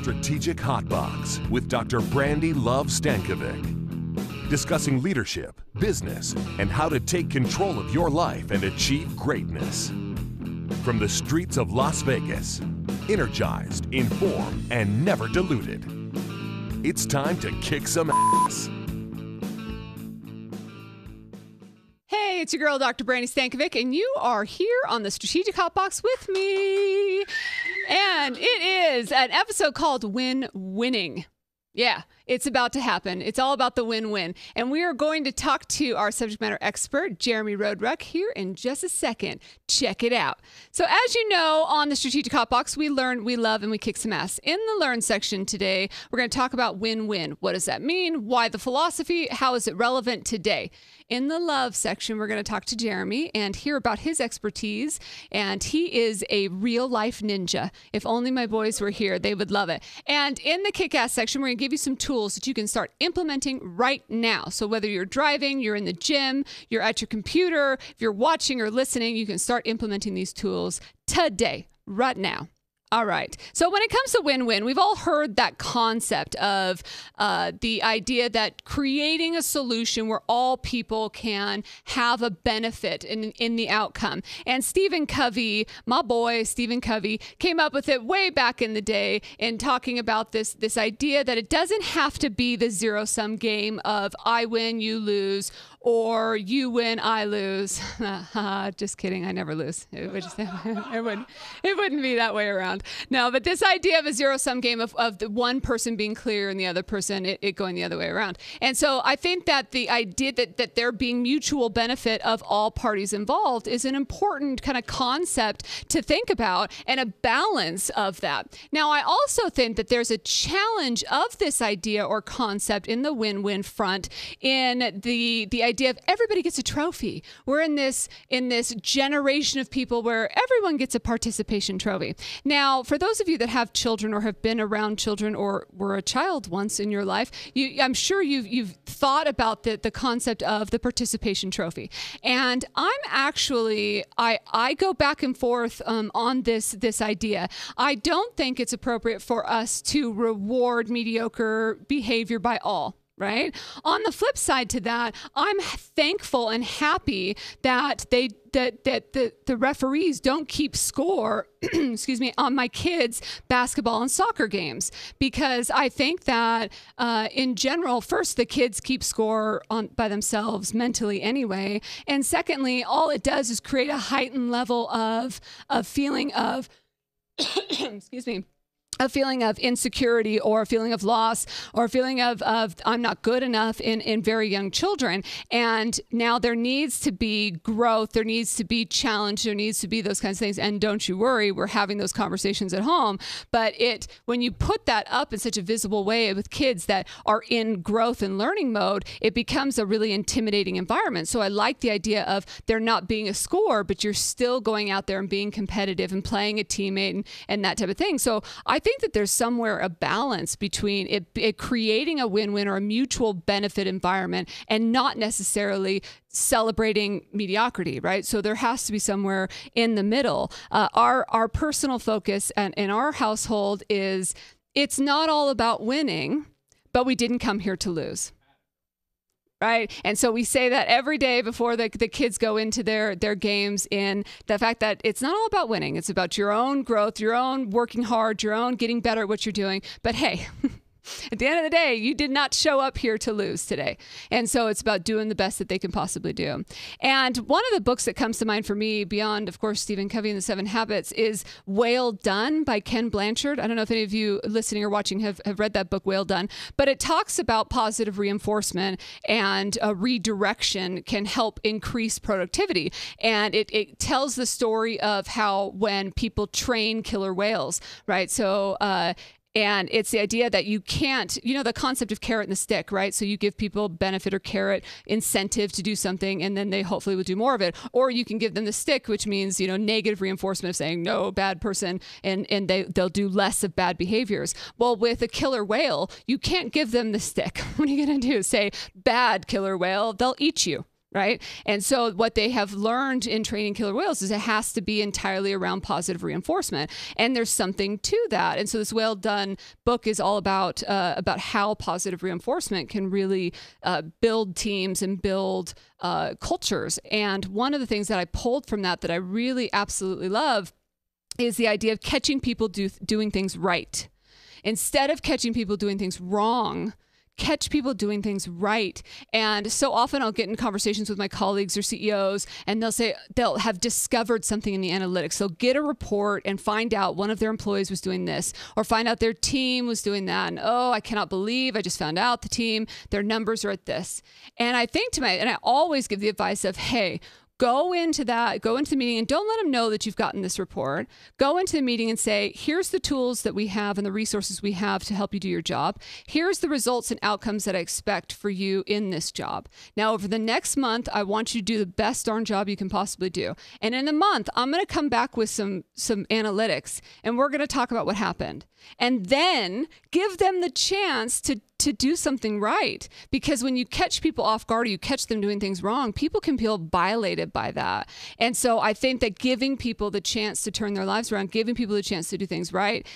Strategic Hotbox with Dr. Brandi Love Stankovic. Discussing leadership, business, and how to take control of your life and achieve greatness. From the streets of Las Vegas, energized, informed, and never diluted. It's time to kick some ass. Hey, it's your girl, Dr. Brandi Stankovic, and you are here on the Strategic Hotbox with me. And it is an episode called Winning. Yeah, it's about to happen. It's all about the win-win. And we are going to talk to our subject matter expert, Jeremy Roadruck, here in just a second. Check it out. So as you know, on the Strategic Hotbox, we learn, we love, and we kick some ass. In the Learn section today, we're going to talk about win-win. What does that mean? Why the philosophy? How is it relevant today? In the Love section, we're going to talk to Jeremy and hear about his expertise. And he is a real-life ninja. If only my boys were here, they would love it. And in the KickAss section, we're going to give you some tools that you can start implementing right now. So whether you're driving, you're in the gym, you're at your computer, if you're watching or listening, you can start implementing these tools today, right now. All right. So when it comes to win-win, we've all heard that concept of the idea that creating a solution where all people can have a benefit in the outcome. And Stephen Covey, my boy, Stephen Covey, came up with it way back in the day in talking about this idea that it doesn't have to be the zero-sum game of I win, you lose, or you win, I lose. Just kidding. I never lose. It wouldn't be that way around. No, but this idea of a zero-sum game of the one person being clear and the other person it going the other way around. And so I think that the idea that there being mutual benefit of all parties involved is an important kind of concept to think about and a balance of that. Now, I also think that there's a challenge of this idea or concept in the win-win front in the idea of everybody gets a trophy. We're in this generation of people where everyone gets a participation trophy. Now, for those of you that have children or have been around children or were a child once in your life, I'm sure you've thought about the concept of the participation trophy. And I'm actually, I go back and forth on this idea. I don't think it's appropriate for us to reward mediocre behavior by all. Right? On the flip side to that, I'm thankful and happy that the referees don't keep score, excuse me, on my kids' basketball and soccer games, because I think that in general, first, the kids keep score by themselves mentally anyway, and secondly, all it does is create a heightened level of feeling of excuse me, a feeling of insecurity or a feeling of loss or a feeling of I'm not good enough in very young children. And now there needs to be growth. There needs to be challenge. There needs to be those kinds of things. And don't you worry, we're having those conversations at home. But when you put that up in such a visible way with kids that are in growth and learning mode, it becomes a really intimidating environment. So I like the idea of there not being a score, but you're still going out there and being competitive and playing a teammate and that type of thing. So I think that there's somewhere a balance between it creating a win-win or a mutual benefit environment and not necessarily celebrating mediocrity, right? So there has to be somewhere in the middle. Our personal focus in our household is it's not all about winning, but we didn't come here to lose. Right. And so we say that every day before the kids go into their games, in the fact that it's not all about winning. It's about your own growth, your own working hard, your own getting better at what you're doing. But hey, at the end of the day, you did not show up here to lose today. And so it's about doing the best that they can possibly do. And one of the books that comes to mind for me, beyond, of course, Stephen Covey and the 7 Habits, is Whale Done by Ken Blanchard. I don't know if any of you listening or watching have read that book, Whale Done, but it talks about positive reinforcement and redirection can help increase productivity. And it tells the story of how when people train killer whales, right? So, and it's the idea that you can't, the concept of carrot and the stick, right? So you give people benefit or carrot incentive to do something, and then they hopefully will do more of it. Or you can give them the stick, which means, negative reinforcement of saying, no, bad person, and they'll do less of bad behaviors. Well, with a killer whale, you can't give them the stick. What are you going to do? Say, bad killer whale, they'll eat you. right? And so what they have learned in training killer whales is it has to be entirely around positive reinforcement. And there's something to that. And so this Whale Done book is all about how positive reinforcement can really build teams and build cultures. And one of the things that I pulled from that I really absolutely love is the idea of catching people doing things right. Instead of catching people doing things wrong, catch people doing things right. And so often I'll get in conversations with my colleagues or CEOs, and they'll have discovered something in the analytics. They'll get a report and find out one of their employees was doing this, or find out their team was doing that. And oh, I cannot believe I just found out their numbers are at this. And I always give the advice of, hey, go into the meeting and don't let them know that you've gotten this report. Go into the meeting and say, here's the tools that we have and the resources we have to help you do your job. Here's the results and outcomes that I expect for you in this job. Now, over the next month, I want you to do the best darn job you can possibly do. And in a month, I'm going to come back with some analytics, and we're going to talk about what happened. And then give them the chance to do something right. Because when you catch people off guard or you catch them doing things wrong, people can feel violated by that. And so I think that giving people the chance to turn their lives around, giving people the chance to do things right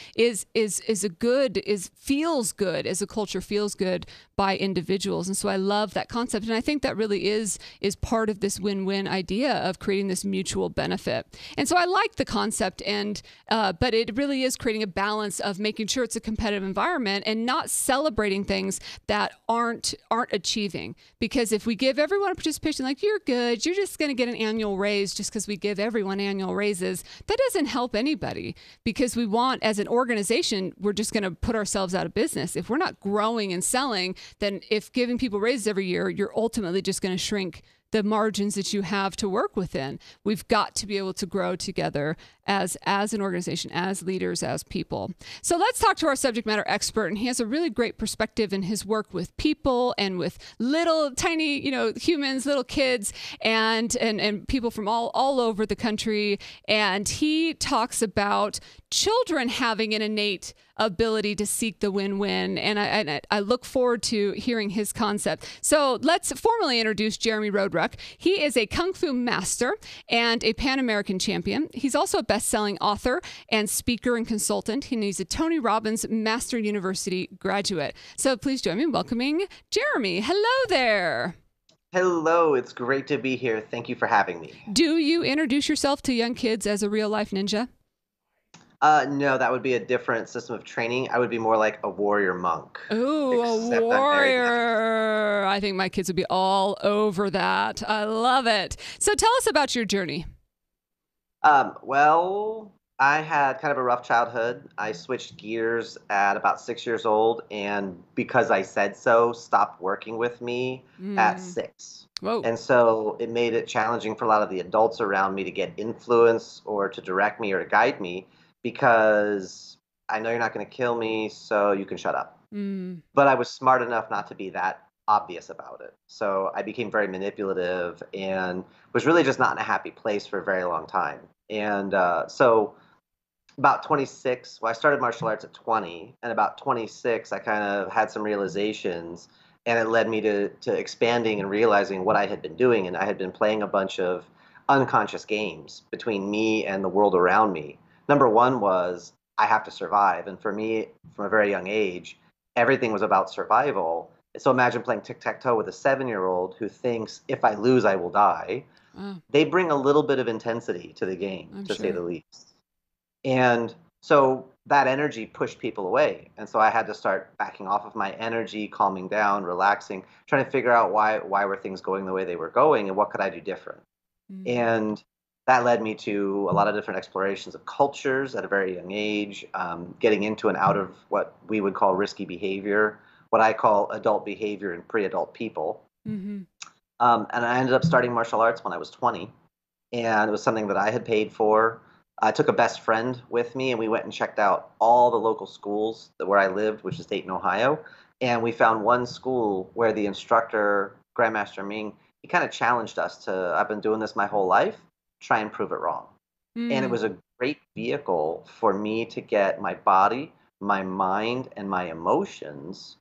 feels good as a culture, feels good by individuals. And so I love that concept. And I think that really is part of this win-win idea of creating this mutual benefit. And so I like the concept, but it really is creating a balance of making sure it's a competitive environment and not celebrating things that aren't achieving. Because if we give everyone a participation, like, you're good, you're just going to get an annual raise just because we give everyone annual raises, that doesn't help anybody. Because we want, as an organization, we're just going to put ourselves out of business. If we're not growing and selling, then if giving people raises every year, you're ultimately just going to shrink the margins that you have to work within. We've got to be able to grow together as an organization, as leaders, as people. So let's talk to our subject matter expert, and he has a really great perspective in his work with people and with little tiny, humans, little kids, and people from all over the country. And he talks about children having an innate ability to seek the win-win. And I look forward to hearing his concept. So let's formally introduce Jeremy Roadruck. He is a Kung Fu master and a Pan-American champion. He's also a best-selling author and speaker and consultant. He's a Tony Robbins Master University graduate. So please join me in welcoming Jeremy. Hello there. Hello, it's great to be here. Thank you for having me. Do you introduce yourself to young kids as a real-life ninja? No, that would be a different system of training. I would be more like a warrior monk. Ooh, a warrior. I think my kids would be all over that. I love it. So tell us about your journey. Well, I had kind of a rough childhood. I switched gears at about 6 years old, and because I said so, stopped working with me at 6. Whoa. And so it made it challenging for a lot of the adults around me to get influence or to direct me or to guide me, because I know you're not going to kill me, so you can shut up. But I was smart enough not to be that obvious about it. So I became very manipulative and was really just not in a happy place for a very long time. And so about 26, I started martial arts at 20, and about 26, I kind of had some realizations, and it led me to expanding and realizing what I had been doing. And I had been playing a bunch of unconscious games between me and the world around me. Number one was, I have to survive. And for me, from a very young age, everything was about survival. So imagine playing tic-tac-toe with a 7-year-old who thinks, if I lose, I will die. They bring a little bit of intensity to the game, to say the least. And so that energy pushed people away. And so I had to start backing off of my energy, calming down, relaxing, trying to figure out why were things going the way they were going and what could I do different. And that led me to a lot of different explorations of cultures at a very young age, getting into and out of what we would call risky behavior, what I call adult behavior in pre-adult people. And I ended up starting martial arts when I was 20, and it was something that I had paid for. I took a best friend with me, and we went and checked out all the local schools where I lived, which is Dayton, Ohio. And we found one school where the instructor, Grandmaster Ming, he kind of challenged us to, I've been doing this my whole life, try and prove it wrong. And it was a great vehicle for me to get my body, my mind, and my emotions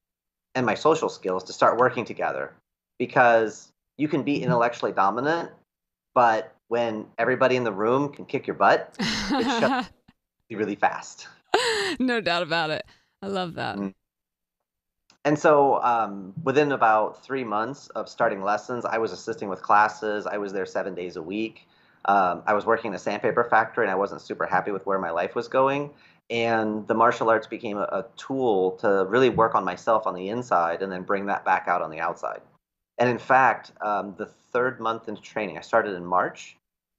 and my social skills to start working together. Because You can be intellectually dominant, but when everybody in the room can kick your butt, it shuts you really fast. No doubt about it. I love that. Mm. And so within about 3 months of starting lessons, I was assisting with classes. I was there 7 days a week. I was working in a sandpaper factory, and I wasn't super happy with where my life was going. And the martial arts became a tool to really work on myself on the inside and then bring that back out on the outside. And in fact, the third month into training, I started in March.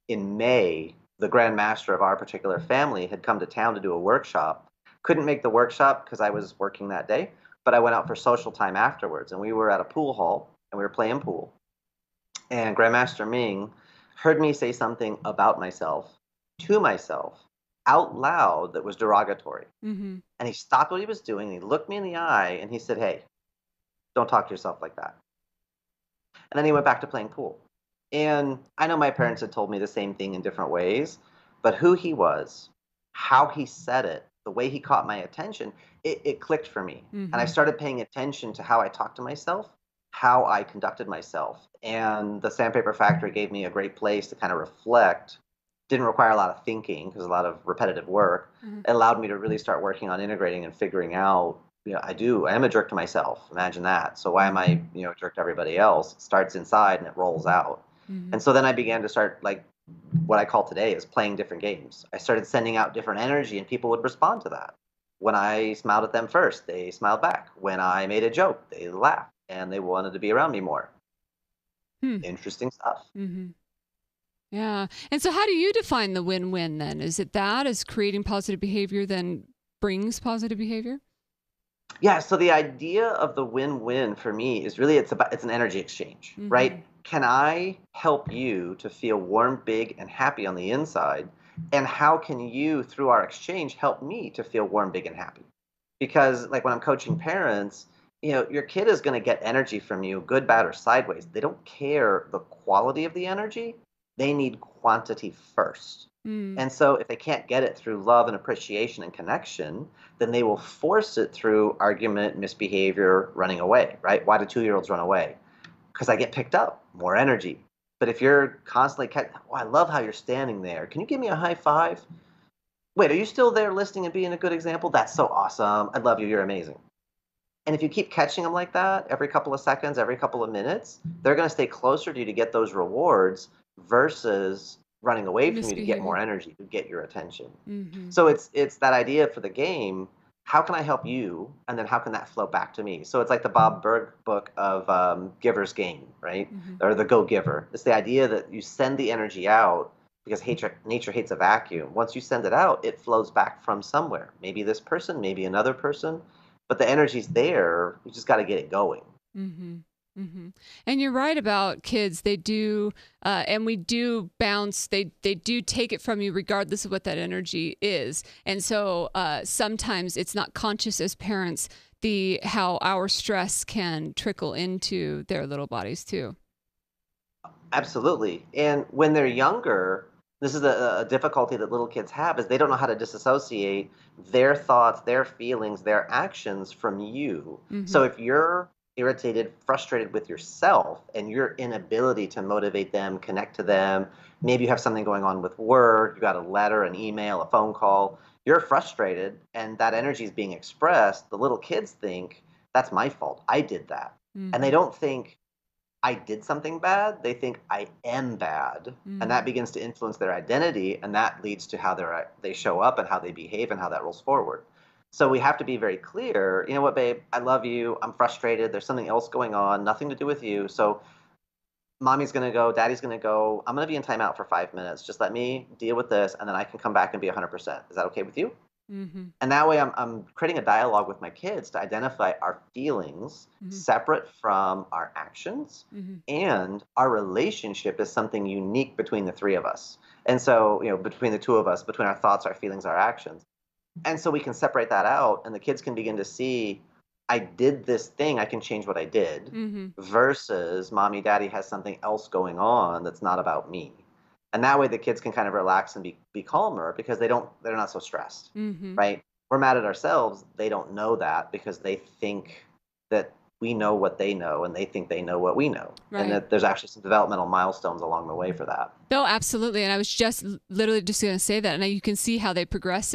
In May, the Grand Master of our particular family had come to town to do a workshop. Couldn't make the workshop because I was working that day, but I went out for social time afterwards, and we were at a pool hall and we were playing pool. And Grandmaster Ming heard me say something about myself to myself out loud that was derogatory. Mm-hmm. And he stopped what he was doing, and he looked me in the eye and he said, "Hey, don't talk to yourself like that." And then he went back to playing pool. And I know my parents had told me the same thing in different ways, but who he was, how he said it, the way he caught my attention, it clicked for me. And I Mm-hmm. started paying attention to how I talked to myself, how I conducted myself. And the Sandpaper Factory gave me a great place to kind of reflect. Didn't require a lot of thinking because a lot of repetitive work. Mm-hmm. It allowed me to really start working on integrating and figuring out, I am a jerk to myself. Imagine that. So why am I, a jerk to everybody else? It starts inside and it rolls out. Mm-hmm. And so then I began to start like what I call today is playing different games. I started sending out different energy and people would respond to that. When I smiled at them first, they smiled back. When I made a joke, they laughed and they wanted to be around me more. Interesting stuff. Mm-hmm. Yeah. And so how do you define the win-win then? Is it that as creating positive behavior then brings positive behavior? Yeah, so the idea of the win-win for me is really it's an energy exchange, Mm-hmm. right? Can I help you to feel warm, big, and happy on the inside? And how can you, through our exchange, help me to feel warm, big, and happy? Because like when I'm coaching parents, your kid is going to get energy from you, good, bad, or sideways. They don't care the quality of the energy. They need quantity first. Mm. And so if they can't get it through love and appreciation and connection, then they will force it through argument, misbehavior, running away, right? Why do 2-year-olds run away? Because I get picked up, more energy. But if you're constantly, oh, I love how you're standing there. Can you give me a high five? Wait, are you still there listening and being a good example? That's so awesome. I love you. You're amazing. And if you keep catching them like that every couple of seconds, every couple of minutes, they're going to stay closer to you to get those rewards versus running away from you to get more Misbehavior. energy, to get your attention. Mm-hmm. So it's that idea for the game. How can I help you? And then how can that flow back to me? So it's like the Bob Berg book of Giver's Game, right? Mm-hmm. Or the Go Giver. It's the idea that you send the energy out because nature hates a vacuum. Once you send it out, it flows back from somewhere. Maybe this person, maybe another person, but the energy's there. You just got to get it going. Mm-hmm. Mm-hmm. And you're right about kids. They do, and we do bounce. They do take it from you regardless of what that energy is. And so sometimes it's not conscious as parents how our stress can trickle into their little bodies too. Absolutely. And when they're younger, this is a difficulty that little kids have is they don't know how to disassociate their thoughts, their feelings, their actions from you. Mm-hmm. So if you're irritated, frustrated with yourself and your inability to motivate them, connect to them, maybe you have something going on with work, you got a letter, an email, a phone call, you're frustrated and that energy is being expressed, the little kids think, that's my fault. I did that. Mm-hmm. And they don't think, I did something bad, they think I am bad. And that begins to influence their identity. And that leads to how they show up and how they behave and how that rolls forward. So we have to be very clear. You know what, babe? I love you. I'm frustrated. There's something else going on, nothing to do with you. So mommy's going to go, daddy's going to go. I'm going to be in timeout for 5 minutes. Just let me deal with this. And then I can come back and be 100%. Is that okay with you? Mm-hmm. And that way I'm creating a dialogue with my kids to identify our feelings separate from our actions, and our relationship is something unique between the three of us. And so, between the two of us, between our thoughts, our feelings, our actions. And so we can separate that out and the kids can begin to see, I did this thing, I can change what I did, versus mommy, daddy has something else going on that's not about me. And that way the kids can kind of relax and be calmer because they're not so stressed, right? We're mad at ourselves. They don't know that because they think that we know what they know and they think they know what we know. Right. And that there's actually some developmental milestones along the way for that. No, absolutely. And I was just literally just going to say that. And you can see how they progress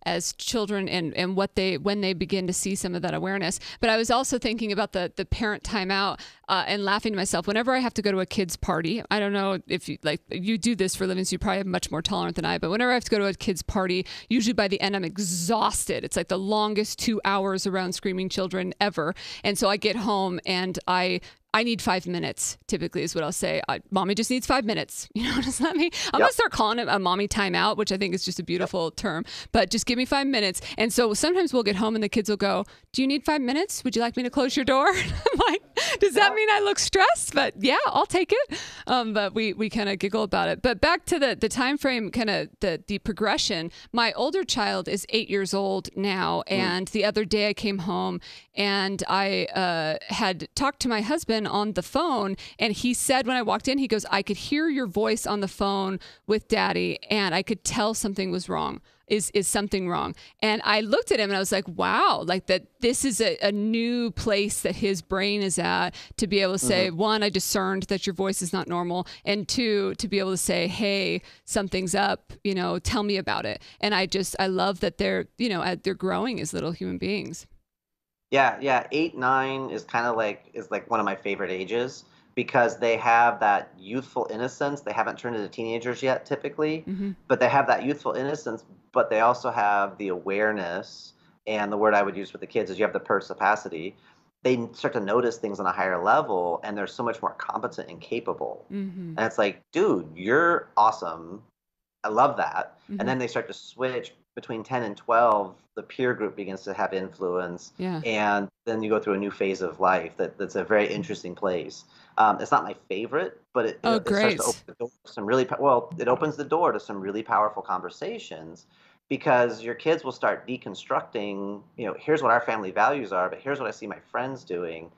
as children and when they begin to see some of that awareness. But I was also thinking about the parent timeout and laughing to myself. Whenever I have to go to a kid's party, I don't know if you do this for a living, so you probably have much more tolerant than I, but whenever I have to go to a kid's party, usually by the end I'm exhausted. It's like the longest 2 hours around screaming children ever. And so I get home and I need 5 minutes, typically is what I'll say. Mommy just needs 5 minutes. Just let me, I'm going to start calling it a mommy timeout, which I think is just a beautiful term, but just give me 5 minutes. And so sometimes we'll get home and the kids will go, do you need 5 minutes? Would you like me to close your door? I'm like, does that mean I look stressed? But yeah, I'll take it. But we kind of giggle about it. But back to the time frame, kind of the progression. My older child is 8 years old now. And the other day I came home and I had talked to my husband on the phone, and he said when I walked in, he goes, I could hear your voice on the phone with Daddy, and I could tell something was wrong. Is something wrong? And I looked at him and I was like, wow, like that this is a new place that his brain is at, to be able to say, one, I discerned that your voice is not normal, and two, to be able to say, hey, something's up, tell me about it. And I love that they're growing as little human beings. Yeah. 8, 9 is kind of like one of my favorite ages because they have that youthful innocence. They haven't turned into teenagers yet, typically, but they have that youthful innocence, but they also have the awareness, and the word I would use with the kids is you have the perspicacity. They start to notice things on a higher level, and they're so much more competent and capable. And it's like, dude, you're awesome. I love that. And then they start to switch between 10 and 12, the peer group begins to have influence. Yeah. And then you go through a new phase of life that's a very interesting place. It's not my favorite, but it starts to open the door to some it opens the door to some really powerful conversations, because your kids will start deconstructing, here's what our family values are, but here's what I see my friends doing.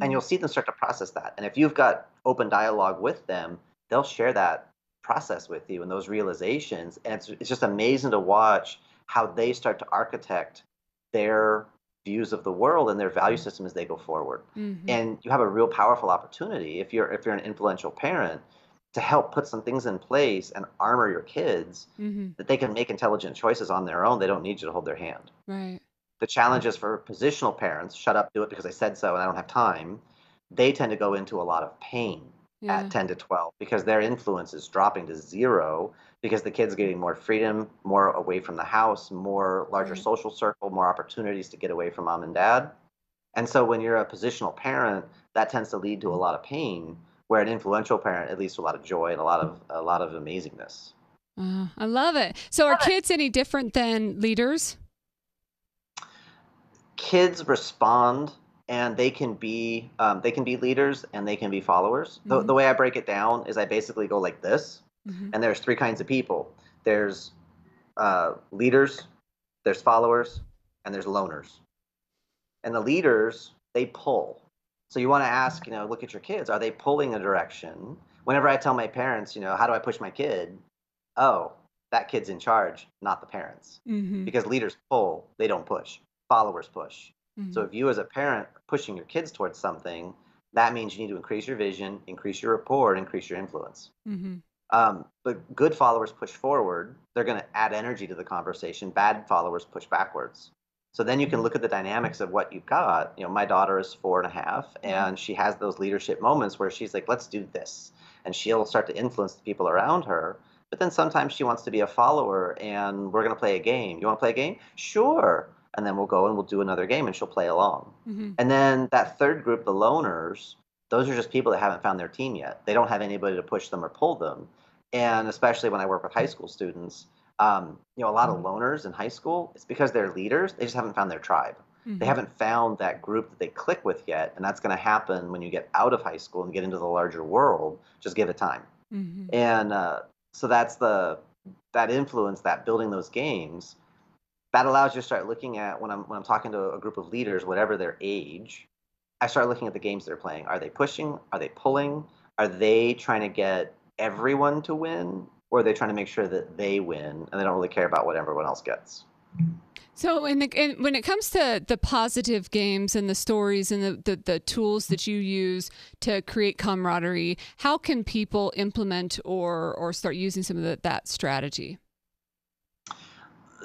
And you'll see them start to process that. And if you've got open dialogue with them, they'll share that process with you and those realizations. And it's just amazing to watch how they start to architect their views of the world and their value system as they go forward. And you have a real powerful opportunity if you're an influential parent to help put some things in place and armor your kids that they can make intelligent choices on their own. They don't need you to hold their hand. Right. The challenge is for positional parents, shut up, do it because I said so and I don't have time. They tend to go into a lot of pain at 10 to 12 because their influence is dropping to 0 because the kid's getting more freedom, more away from the house, more larger social circle, more opportunities to get away from mom and dad. And so when you're a positional parent, that tends to lead to a lot of pain, where an influential parent, it leads to a lot of joy and a lot of amazingness. I love it. So are kids any different than leaders? Kids respond, and they can be leaders and they can be followers. The way I break it down is I basically go like this, and there's 3 kinds of people. There's leaders, there's followers, and there's loners. And the leaders, they pull. So you want to ask, look at your kids. Are they pulling a direction? Whenever I tell my parents, how do I push my kid? Oh, that kid's in charge, not the parents. Because leaders pull, they don't push. Followers push. So if you as a parent are pushing your kids towards something, that means you need to increase your vision, increase your rapport, and increase your influence. But good followers push forward. They're going to add energy to the conversation. Bad followers push backwards. So then you can look at the dynamics of what you've got. My daughter is 4.5, and she has those leadership moments where she's like, let's do this. And she'll start to influence the people around her. But then sometimes she wants to be a follower, and we're going to play a game. You want to play a game? Sure. And then we'll go and we'll do another game, and she'll play along. And then that third group, the loners, those are just people that haven't found their team yet. They don't have anybody to push them or pull them. And especially when I work with high school students, a lot of loners in high school, it's because they're leaders. They just haven't found their tribe. They haven't found that group that they click with yet. And that's going to happen when you get out of high school and get into the larger world. Just give it time. And so that's that influence, that building those games, that allows you to start looking at when I'm talking to a group of leaders, whatever their age, I start looking at the games they're playing. Are they pushing? Are they pulling? Are they trying to get everyone to win? Or are they trying to make sure that they win and they don't really care about what everyone else gets? So when it comes to the positive games and the stories and the tools that you use to create camaraderie, how can people implement or start using some of that strategy?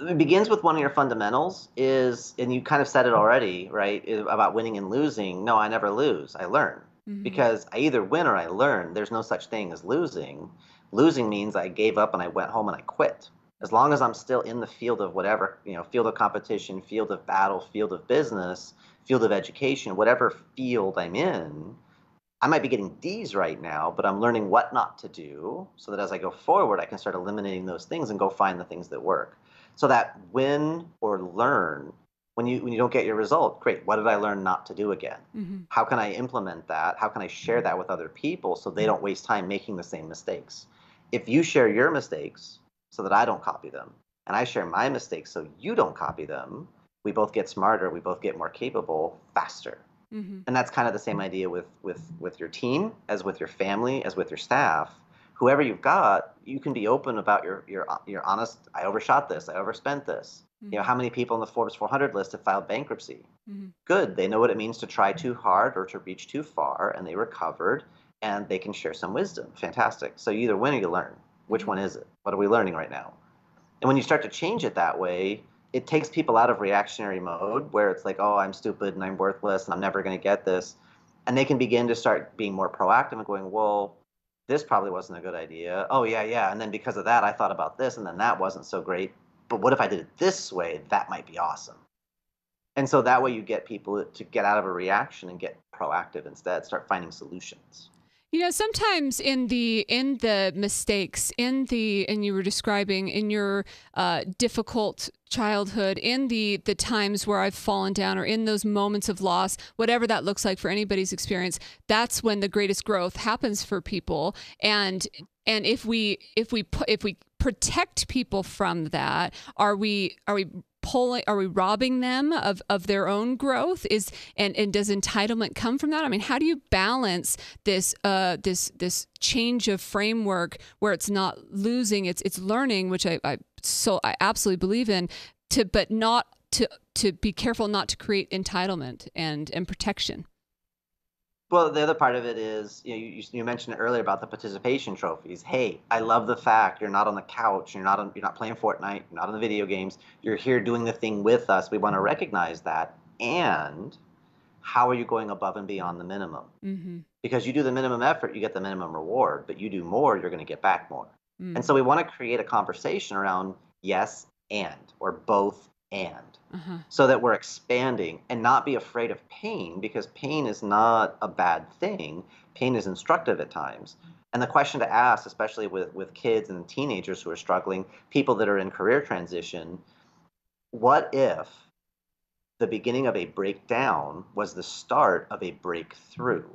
It begins with one of your fundamentals and you kind of said it already, right? About winning and losing. No, I never lose. I learn. Because I either win or I learn. There's no such thing as losing. Losing means I gave up and I went home and I quit. As long as I'm still in the field of whatever, field of competition, field of battle, field of business, field of education, whatever field I'm in, I might be getting D's right now, but I'm learning what not to do so that as I go forward, I can start eliminating those things and go find the things that work. So that win or learn, when you don't get your result, great. What did I learn not to do again? How can I implement that? How can I share that with other people so they don't waste time making the same mistakes? If you share your mistakes so that I don't copy them, and I share my mistakes so you don't copy them, we both get smarter, we both get more capable faster. And that's kind of the same idea with your team, as with your family, as with your staff. Whoever you've got, you can be open about your honest. I overshot this. I overspent this. How many people on the Forbes 400 list have filed bankruptcy? Good. They know what it means to try too hard or to reach too far, and they recovered, and they can share some wisdom. Fantastic. So you either win or you learn. Which one is it? What are we learning right now? And when you start to change it that way, it takes people out of reactionary mode where it's like, oh, I'm stupid and I'm worthless and I'm never going to get this. And they can begin to start being more proactive and going, well, this probably wasn't a good idea. Oh, yeah. And then because of that, I thought about this and then that wasn't so great. But what if I did it this way? That might be awesome. And so that way you get people to get out of a reaction and get proactive instead, start finding solutions. Sometimes in the mistakes, and you were describing in your difficult childhood, in the times where I've fallen down, or in those moments of loss, whatever that looks like for anybody's experience, that's when the greatest growth happens for people. And if we protect people from that, are we robbing them of their own growth? And does entitlement come from that? I mean, how do you balance this change of framework where it's not losing, it's learning, which I absolutely believe in, but not to be careful not to create entitlement and protection? Well, the other part of it is, you mentioned it earlier about the participation trophies. Hey, I love the fact you're not on the couch, you're not playing Fortnite, you're not on the video games. You're here doing the thing with us. We want to recognize that. And how are you going above and beyond the minimum? Because you do the minimum effort, you get the minimum reward. But you do more, you're going to get back more. And so we want to create a conversation around yes and, or both and. So that we're expanding and not be afraid of pain, because pain is not a bad thing. Pain is instructive at times. And the question to ask, especially with kids and teenagers who are struggling, people that are in career transition, what if the beginning of a breakdown was the start of a breakthrough?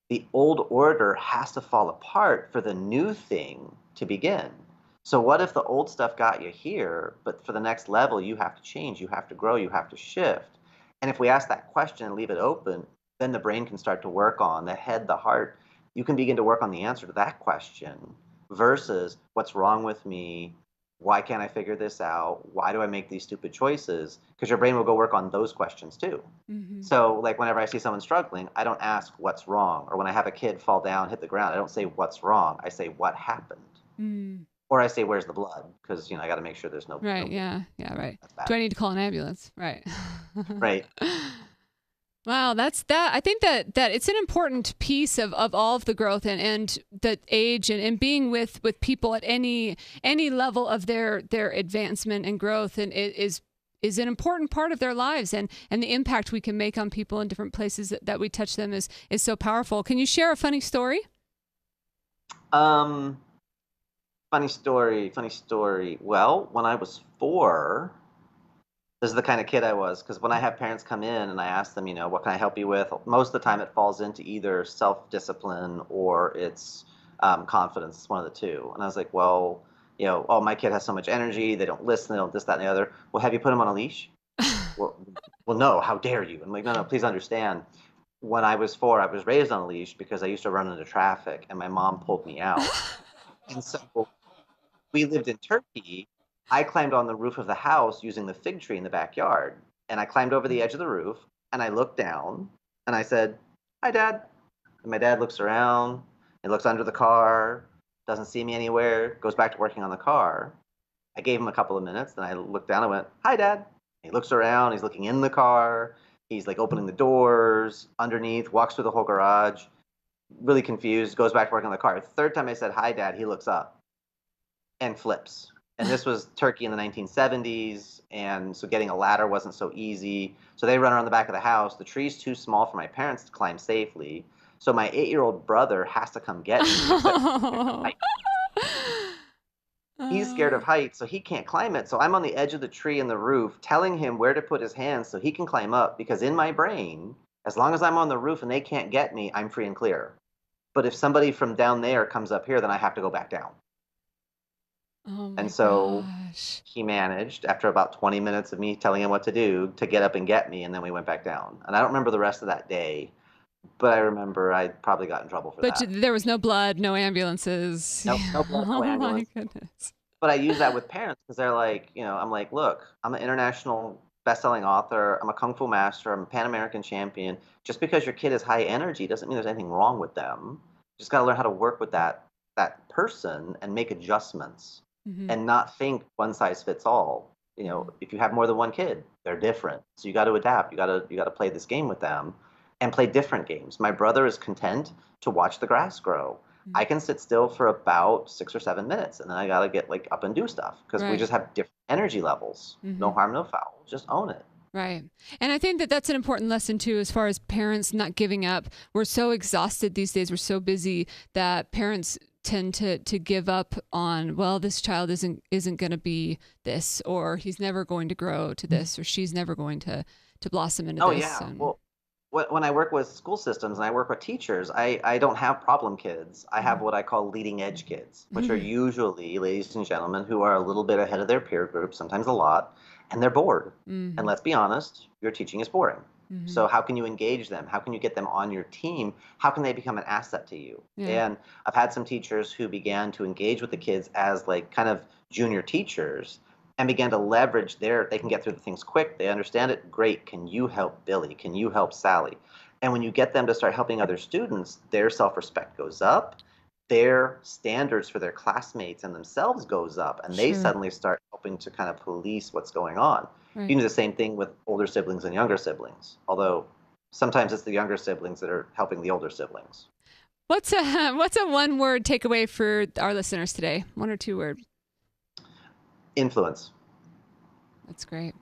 The old order has to fall apart for the new thing to begin. So what if the old stuff got you here, but for the next level, you have to change, you have to grow, you have to shift? And if we ask that question and leave it open, then the brain can start to work on the head, the heart. You can begin to work on the answer to that question versus what's wrong with me? Why can't I figure this out? Why do I make these stupid choices? Because your brain will go work on those questions too. So like whenever I see someone struggling, I don't ask what's wrong. Or when I have a kid fall down, hit the ground, I don't say what's wrong. I say what happened. Or I say, where's the blood? Because, I got to make sure there's no Right, no, yeah, right. Do I need to call an ambulance? Right. Right. Wow, that's that. I think that it's an important piece of all of the growth and the age and being with people at any level of their advancement and growth, and it is an important part of their lives, and the impact we can make on people in different places that we touch them is so powerful. Can you share a funny story? Funny story. Well, when I was 4, this is the kind of kid I was, because when I have parents come in and I ask them, what can I help you with? Most of the time it falls into either self-discipline or it's confidence. It's one of the two. And I was like, well, oh, my kid has so much energy. They don't listen. They don't this, that, and the other. Well, have you put him on a leash? well, no, how dare you? I'm like, no, please understand. When I was 4, I was raised on a leash because I used to run into traffic and my mom pulled me out. And so we lived in Turkey, I climbed on the roof of the house using the fig tree in the backyard. And I climbed over the edge of the roof and I looked down and I said, "Hi, Dad." And my dad looks around, he looks under the car, doesn't see me anywhere, goes back to working on the car. I gave him a couple of minutes, then I looked down and went, "Hi, Dad." He looks around, he's looking in the car, he's like opening the doors underneath, walks through the whole garage, really confused, goes back to working on the car. The third time I said, "Hi, Dad," he looks up and flips. And this was Turkey in the 1970s, and so getting a ladder wasn't so easy. So they run around the back of the house. The tree's too small for my parents to climb safely. So my 8-year-old brother has to come get me. He's scared of heights, so he can't climb it. So I'm on the edge of the tree and the roof telling him where to put his hands so he can climb up, because in my brain, as long as I'm on the roof and they can't get me, I'm free and clear. But if somebody from down there comes up here, then I have to go back down. Oh my And so gosh. he managed, after about 20 minutes of me telling him what to do, to get up and get me, and then we went back down. And I don't remember the rest of that day, but I remember I probably got in trouble for that. But there was no blood, no ambulances. No blood, no ambulance. Oh my goodness. But I use that with parents because they're like, I'm like, look, I'm an international best-selling author. I'm a Kung Fu master. I'm a Pan-American champion. Just because your kid is high energy doesn't mean there's anything wrong with them. You just got to learn how to work with that person and make adjustments. Mm-hmm. And not think one size fits all. If you have more than one kid, they're different. So you got to adapt. You got to play this game with them and play different games. My brother is content to watch the grass grow. Mm-hmm. I can sit still for about 6 or 7 minutes, and then I got to get up and do stuff because we just have different energy levels. Mm-hmm. No harm, no foul. Just own it. Right. And I think that's an important lesson too, as far as parents not giving up. We're so exhausted these days. We're so busy that parents tend to give up on, well, this child isn't going to be this, or he's never going to grow to this, or she's never going to blossom into this. Yeah. Well, when I work with school systems and I work with teachers, I don't have problem kids. I have what I call leading edge kids, which are usually ladies and gentlemen who are a little bit ahead of their peer group, sometimes a lot, and they're bored. And let's be honest, your teaching is boring. So how can you engage them? How can you get them on your team? How can they become an asset to you? Yeah. And I've had some teachers who began to engage with the kids as kind of junior teachers and began to leverage they can get through the things quick. They understand it. Great. Can you help Billy? Can you help Sally? And when you get them to start helping other students, their self-respect goes up. Their standards for their classmates and themselves goes up, and they suddenly start helping to kind of police what's going on. Right. You do the same thing with older siblings and younger siblings, although sometimes it's the younger siblings that are helping the older siblings. What's a one-word takeaway for our listeners today? 1 or 2 word? Influence. That's great.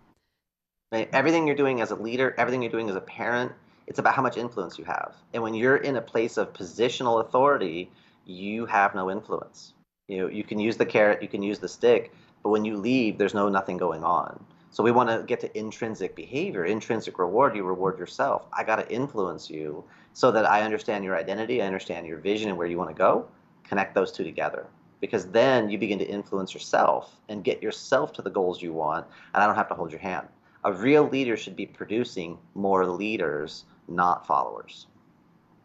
Right? Everything you're doing as a leader, everything you're doing as a parent, it's about how much influence you have. And when you're in a place of positional authority, you have no influence. You can use the carrot, you can use the stick, but when you leave, there's nothing going on. So we want to get to intrinsic behavior, intrinsic reward. You reward yourself. I got to influence you so that I understand your identity, I understand your vision and where you want to go. Connect those two together, because then you begin to influence yourself and get yourself to the goals you want, and I don't have to hold your hand. A real leader should be producing more leaders, not followers.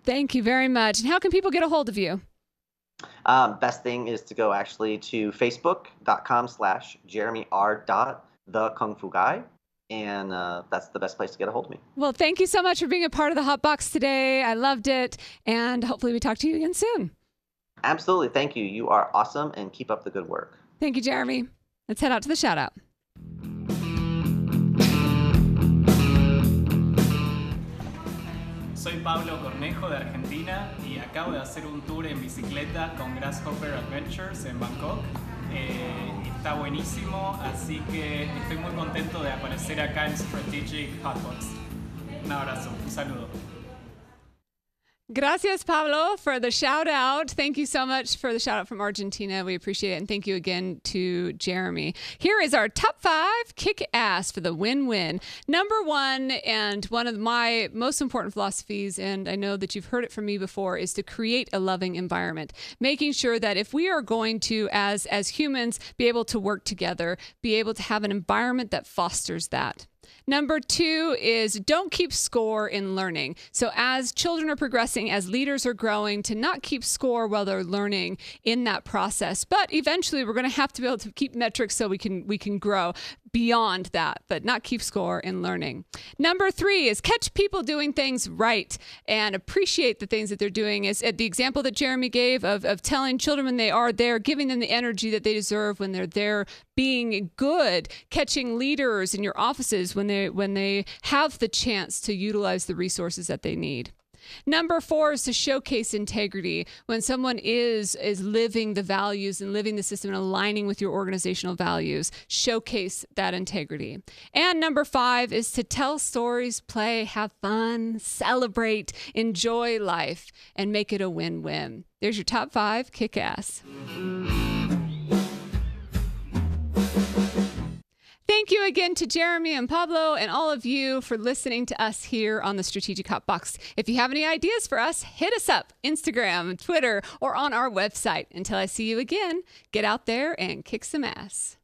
Thank you very much. And how can people get a hold of you? Best thing is to go actually to facebook.com/JeremyR.TheKungFuGuy, and that's the best place to get a hold of me. Well, thank you so much for being a part of the Hot Box today. I loved it, and hopefully we talk to you again soon. Absolutely. Thank you. You are awesome, and keep up the good work. Thank you, Jeremy. Let's head out to the shout out. Soy Pablo Cornejo de Argentina y acabo de hacer un tour en bicicleta con Grasshopper Adventures en Bangkok. Está buenísimo, así que estoy muy contento de aparecer acá en Strategic Hotbox. Un abrazo, un saludo. Gracias, Pablo, for the shout out. Thank you so much for the shout out from Argentina. We appreciate it. And thank you again to Jeremy. Here is our top 5 kick-ass for the win-win. Number 1, and one of my most important philosophies, and I know that you've heard it from me before, is to create a loving environment. Making sure that if we are going to, as humans, be able to work together, be able to have an environment that fosters that. Number 2 is don't keep score in learning. So as children are progressing, as leaders are growing, to not keep score while they're learning in that process. But eventually we're going to have to be able to keep metrics so we can grow beyond that, but not keep score in learning. Number 3 is catch people doing things right and appreciate the things that they're doing. Is the example that Jeremy gave of telling children when they are there, giving them the energy that they deserve when they're there, being good, catching leaders in your offices when they have the chance to utilize the resources that they need. Number 4 is to showcase integrity. When someone is living the values and living the system and aligning with your organizational values, showcase that integrity. And number 5 is to tell stories, play, have fun, celebrate, enjoy life, and make it a win-win. There's your top 5 kick-ass. Thank you again to Jeremy and Pablo and all of you for listening to us here on the Strategic Hot Box. If you have any ideas for us, hit us up, Instagram, Twitter, or on our website. Until I see you again, get out there and kick some ass.